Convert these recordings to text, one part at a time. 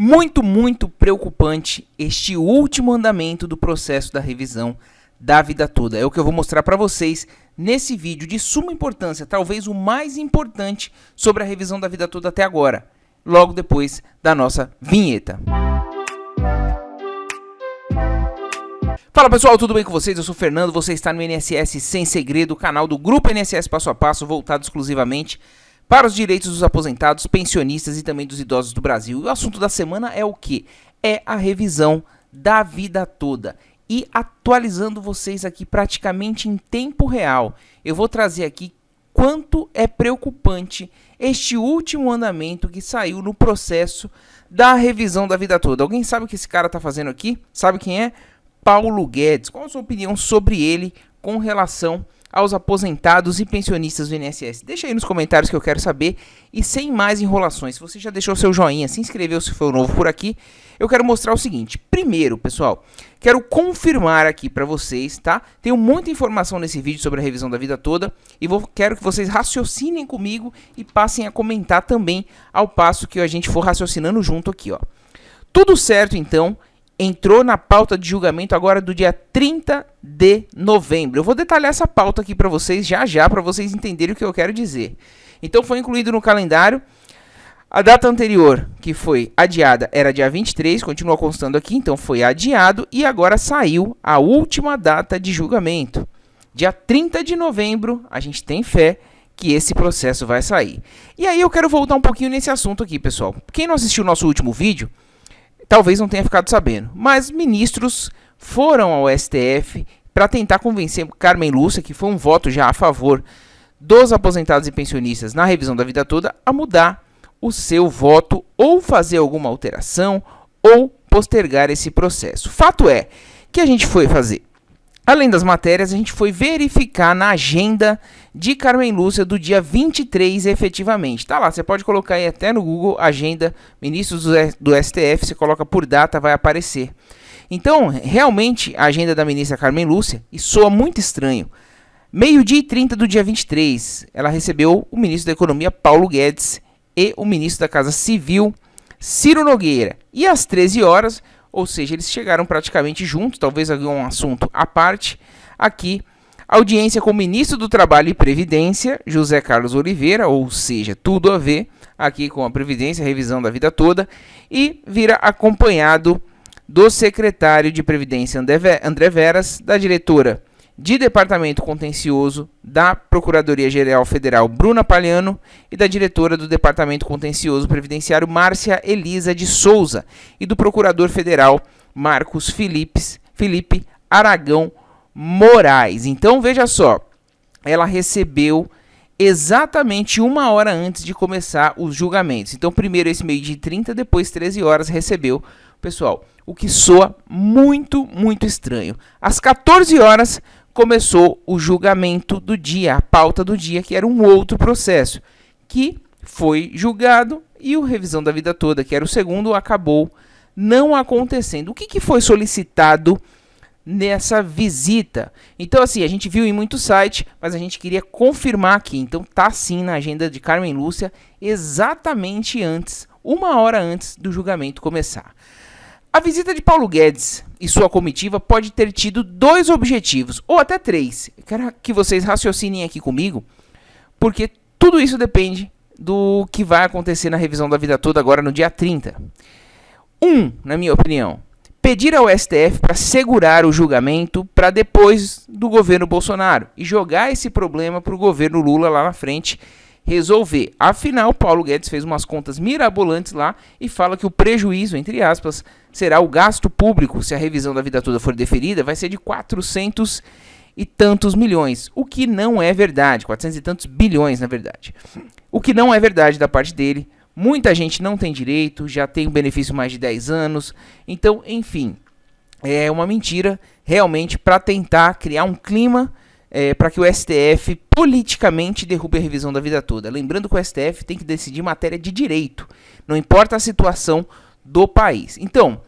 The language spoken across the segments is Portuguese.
Muito preocupante este último andamento do processo da revisão da vida toda. É o que eu vou mostrar para vocês nesse vídeo de suma importância, talvez o mais importante sobre a revisão da vida toda até agora, logo depois da nossa vinheta. Fala pessoal, tudo bem com vocês? Eu sou o Fernando, você está no INSS Sem Segredo, canal do Grupo INSS Passo a Passo, voltado exclusivamente para os direitos dos aposentados, pensionistas e também dos idosos do Brasil. E o assunto da semana é o quê? É a revisão da vida toda. E atualizando vocês aqui praticamente em tempo real, eu vou trazer aqui quanto é preocupante este último andamento que saiu no processo da revisão da vida toda. Alguém sabe o que esse cara está fazendo aqui? Sabe quem é? Paulo Guedes. Qual a sua opinião sobre ele com relação aos aposentados e pensionistas do INSS? Deixa aí nos comentários que eu quero saber. E sem mais enrolações, se você já deixou seu joinha, se inscreveu se for novo por aqui, eu quero mostrar o seguinte. Primeiro, pessoal, quero confirmar aqui para vocês, tá? Tenho muita informação nesse vídeo sobre a revisão da vida toda e quero que vocês raciocinem comigo e passem a comentar também ao passo que a gente for raciocinando junto aqui, ó. Tudo certo, então. Entrou na pauta de julgamento agora do dia 30 de novembro. Eu vou detalhar essa pauta aqui para vocês já, para vocês entenderem o que eu quero dizer. Então foi incluído no calendário. A data anterior, que foi adiada, era dia 23, continua constando aqui, então foi adiado. E agora saiu a última data de julgamento. Dia 30 de novembro, a gente tem fé que esse processo vai sair. E aí eu quero voltar um pouquinho nesse assunto aqui, pessoal. Quem não assistiu o nosso último vídeo, talvez não tenha ficado sabendo, mas ministros foram ao STF para tentar convencer Carmen Lúcia, que foi um voto já a favor dos aposentados e pensionistas na revisão da vida toda, a mudar o seu voto ou fazer alguma alteração ou postergar esse processo. Fato é que a gente foi fazer, além das matérias, a gente foi verificar na agenda de Carmen Lúcia do dia 23 efetivamente. Tá lá, você pode colocar aí até no Google, agenda, ministros do STF, você coloca por data, vai aparecer. Então, realmente, a agenda da ministra Carmen Lúcia, e soa muito estranho. Meio-dia e 30 do dia 23, ela recebeu o ministro da Economia, Paulo Guedes, e o ministro da Casa Civil, Ciro Nogueira. E às 13 horas... ou seja, eles chegaram praticamente juntos, talvez algum assunto à parte. Aqui, audiência com o ministro do Trabalho e Previdência, José Carlos Oliveira, ou seja, tudo a ver aqui com a Previdência, a revisão da vida toda, e vira acompanhado do secretário de Previdência, André Veras, da diretora de Departamento Contencioso da Procuradoria-Geral Federal, Bruna Palhano, e da diretora do Departamento Contencioso Previdenciário, Márcia Elisa de Souza, e do Procurador Federal, Marcos Felipe Aragão Moraes. Então, veja só, ela recebeu exatamente 1 hora antes de começar os julgamentos. Então, primeiro esse meio-dia e 30, depois 13 horas recebeu, pessoal, o que soa muito estranho. Às 14 horas, começou o julgamento do dia, a pauta do dia, que era um outro processo, que foi julgado e a revisão da vida toda, que era o segundo, acabou não acontecendo. O que foi solicitado nessa visita? Então, assim, a gente viu em muito site, mas a gente queria confirmar aqui. Então, tá sim na agenda de Carmen Lúcia, exatamente antes, 1 hora antes do julgamento começar. A visita de Paulo Guedes e sua comitiva pode ter tido 2 objetivos, ou até 3. Eu quero que vocês raciocinem aqui comigo, porque tudo isso depende do que vai acontecer na revisão da vida toda agora no dia 30. Na minha opinião, pedir ao STF para segurar o julgamento para depois do governo Bolsonaro e jogar esse problema para o governo Lula lá na frente resolver. Afinal, Paulo Guedes fez umas contas mirabolantes lá e fala que o prejuízo, entre aspas, será o gasto público, se a revisão da vida toda for deferida, vai ser de 400 e tantos milhões, o que não é verdade, 400 e tantos bilhões, na verdade. O que não é verdade da parte dele. Muita gente não tem direito, já tem um benefício mais de 10 anos, então, enfim, é uma mentira realmente para tentar criar um clima para que o STF politicamente derrube a revisão da vida toda. Lembrando que o STF tem que decidir matéria de direito, não importa a situação do país. Então,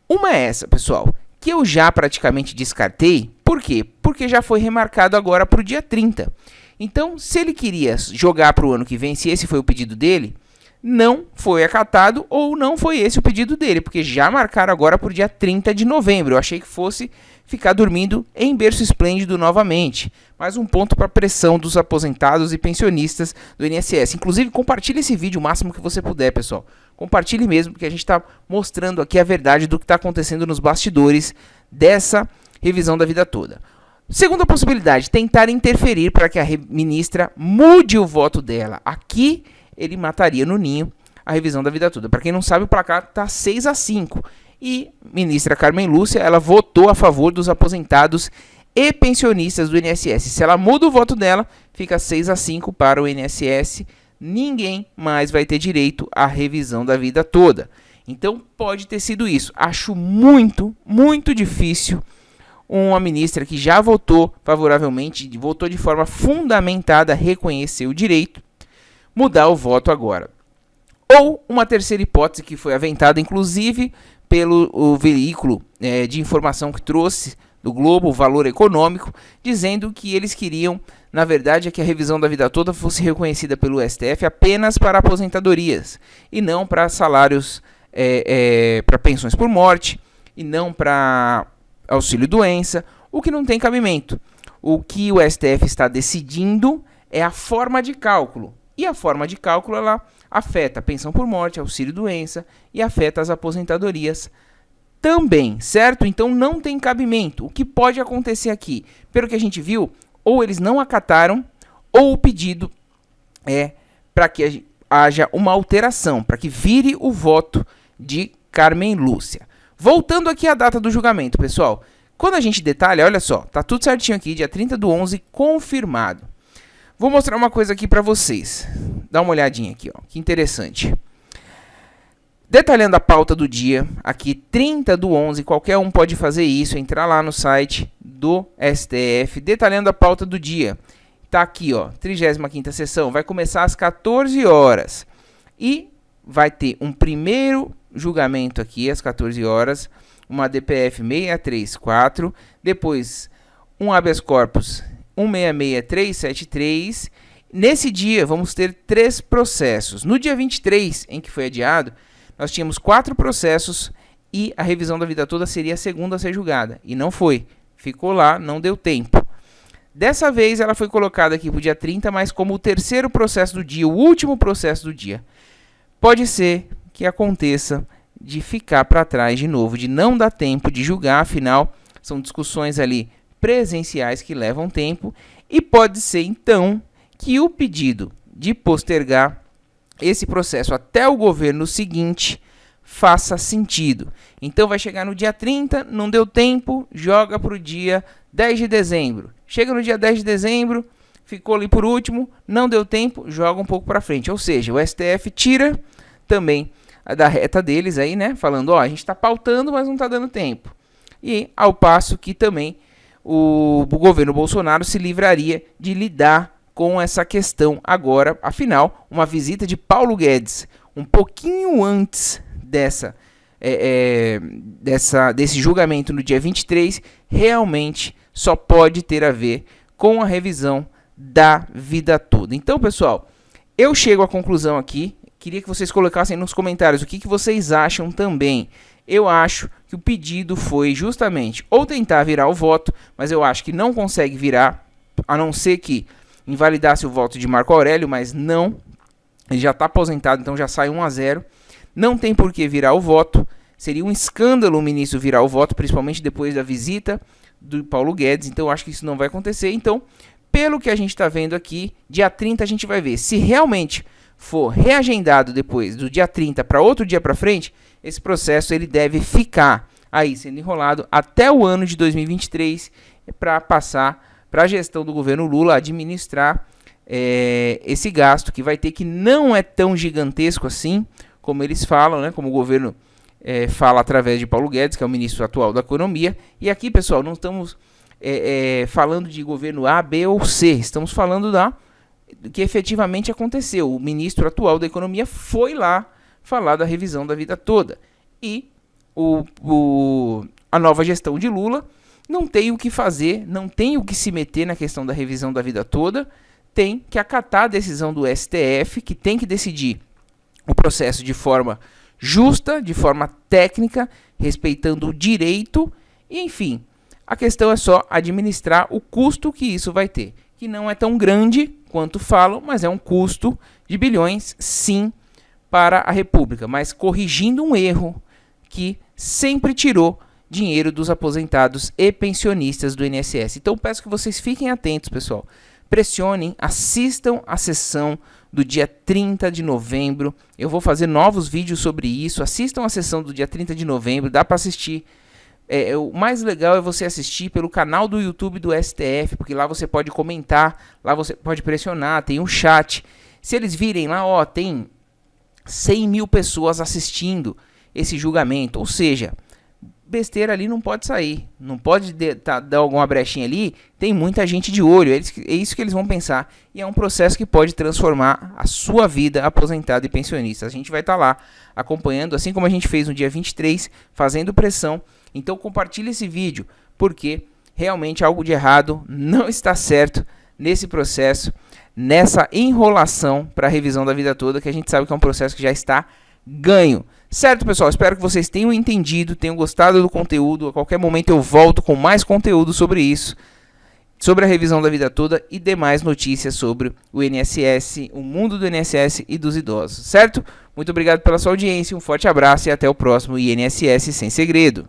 uma é essa, pessoal, que eu já praticamente descartei. Por quê? Porque já foi remarcado agora para o dia 30. Então, se ele queria jogar para o ano que vem, se esse foi o pedido dele, não foi acatado ou não foi esse o pedido dele, porque já marcaram agora por dia 30 de novembro. Eu achei que fosse ficar dormindo em berço esplêndido novamente. Mais um ponto para a pressão dos aposentados e pensionistas do INSS. Inclusive, compartilhe esse vídeo o máximo que você puder, pessoal. Compartilhe mesmo, porque a gente está mostrando aqui a verdade do que está acontecendo nos bastidores dessa revisão da vida toda. Segunda possibilidade, tentar interferir para que a ministra mude o voto dela. Aqui ele mataria no ninho a revisão da vida toda. Para quem não sabe, o placar está 6-5. E ministra Carmen Lúcia, ela votou a favor dos aposentados e pensionistas do INSS. Se ela muda o voto dela, fica 6-5 para o INSS. Ninguém mais vai ter direito à revisão da vida toda. Então pode ter sido isso. Acho muito, muito difícil uma ministra que já votou favoravelmente, votou de forma fundamentada, reconhecer o direito, mudar o voto agora. Ou uma terceira hipótese que foi aventada, inclusive, pelo veículo de informação que trouxe do Globo, o Valor Econômico, dizendo que eles queriam, na verdade, que a revisão da vida toda fosse reconhecida pelo STF apenas para aposentadorias, e não para salários, para pensões por morte, e não para auxílio-doença, o que não tem cabimento. O que o STF está decidindo é a forma de cálculo. E a forma de cálculo ela afeta a pensão por morte, auxílio-doença e afeta as aposentadorias também, certo? Então não tem cabimento. O que pode acontecer aqui? Pelo que a gente viu, ou eles não acataram, ou o pedido é para que haja uma alteração, para que vire o voto de Carmen Lúcia. Voltando aqui à data do julgamento, pessoal. Quando a gente detalha, olha só, tá tudo certinho aqui, dia 30/11, confirmado. Vou mostrar uma coisa aqui para vocês. Dá uma olhadinha aqui, ó. Que interessante. Detalhando a pauta do dia, aqui 30/11, qualquer um pode fazer isso, entrar lá no site do STF, detalhando a pauta do dia. Tá aqui, ó, 35ª sessão, vai começar às 14 horas. E vai ter um primeiro julgamento aqui às 14 horas, uma DPF 634, depois um habeas corpus 166373. Nesse dia vamos ter 3 processos. No dia 23, em que foi adiado, nós tínhamos 4 processos e a revisão da vida toda seria a segunda a ser julgada. E não foi. Ficou lá, não deu tempo. Dessa vez ela foi colocada aqui para o dia 30, mas como o terceiro processo do dia, o último processo do dia. Pode ser que aconteça de ficar para trás de novo, de não dar tempo de julgar, afinal são discussões ali presenciais que levam tempo, e pode ser então que o pedido de postergar esse processo até o governo seguinte faça sentido. Então vai chegar no dia 30, não deu tempo, joga para o dia 10 de dezembro. Chega no dia 10 de dezembro, ficou ali por último, não deu tempo, joga um pouco para frente. Ou seja, o STF tira também da reta deles aí, né? Falando, ó, a gente está pautando, mas não está dando tempo. E ao passo que também o governo Bolsonaro se livraria de lidar com essa questão agora. Afinal, uma visita de Paulo Guedes um pouquinho antes desse julgamento no dia 23, realmente só pode ter a ver com a revisão da vida toda. Então, pessoal, eu chego à conclusão aqui. Queria que vocês colocassem nos comentários o que vocês acham também. Eu acho que o pedido foi justamente ou tentar virar o voto, mas eu acho que não consegue virar, a não ser que invalidasse o voto de Marco Aurélio, mas não, ele já está aposentado, então já sai 1-0. Não tem por que virar o voto, seria um escândalo o ministro virar o voto, principalmente depois da visita do Paulo Guedes, então eu acho que isso não vai acontecer. Então, pelo que a gente está vendo aqui, dia 30 a gente vai ver se realmente for reagendado depois do dia 30 para outro dia para frente, esse processo ele deve ficar aí sendo enrolado até o ano de 2023 para passar para a gestão do governo Lula administrar esse gasto que vai ter, que não é tão gigantesco assim como eles falam, né? Como o governo fala através de Paulo Guedes, que é o ministro atual da Economia. E aqui, pessoal, não estamos falando de governo A, B ou C, estamos falando do que efetivamente aconteceu. O ministro atual da Economia foi lá falar da revisão da vida toda. E a nova gestão de Lula não tem o que fazer, não tem o que se meter na questão da revisão da vida toda, tem que acatar a decisão do STF, que tem que decidir o processo de forma justa, de forma técnica, respeitando o direito e, enfim, a questão é só administrar o custo que isso vai ter, que não é tão grande quanto falam, mas é um custo de bilhões, sim, para a República, mas corrigindo um erro que sempre tirou dinheiro dos aposentados e pensionistas do INSS. Então peço que vocês fiquem atentos, pessoal. Pressionem, assistam a sessão do dia 30 de novembro. Eu vou fazer novos vídeos sobre isso. Assistam a sessão do dia 30 de novembro, dá para assistir. O mais legal é você assistir pelo canal do YouTube do STF, porque lá você pode comentar, lá você pode pressionar, tem um chat. Se eles virem lá, ó, tem 100 mil pessoas assistindo esse julgamento, ou seja, besteira ali não pode sair, não pode dar alguma brechinha ali, tem muita gente de olho, é isso que eles vão pensar, e é um processo que pode transformar a sua vida aposentado e pensionista. A gente vai estar lá acompanhando, assim como a gente fez no dia 23, fazendo pressão. Então compartilhe esse vídeo, porque realmente algo de errado não está certo nesse processo, nessa enrolação para a revisão da vida toda, que a gente sabe que é um processo que já está ganho. Certo, pessoal? Espero que vocês tenham entendido, tenham gostado do conteúdo. A qualquer momento eu volto com mais conteúdo sobre isso, sobre a revisão da vida toda e demais notícias sobre o INSS, o mundo do INSS e dos idosos. Certo? Muito obrigado pela sua audiência, um forte abraço e até o próximo INSS Sem Segredo.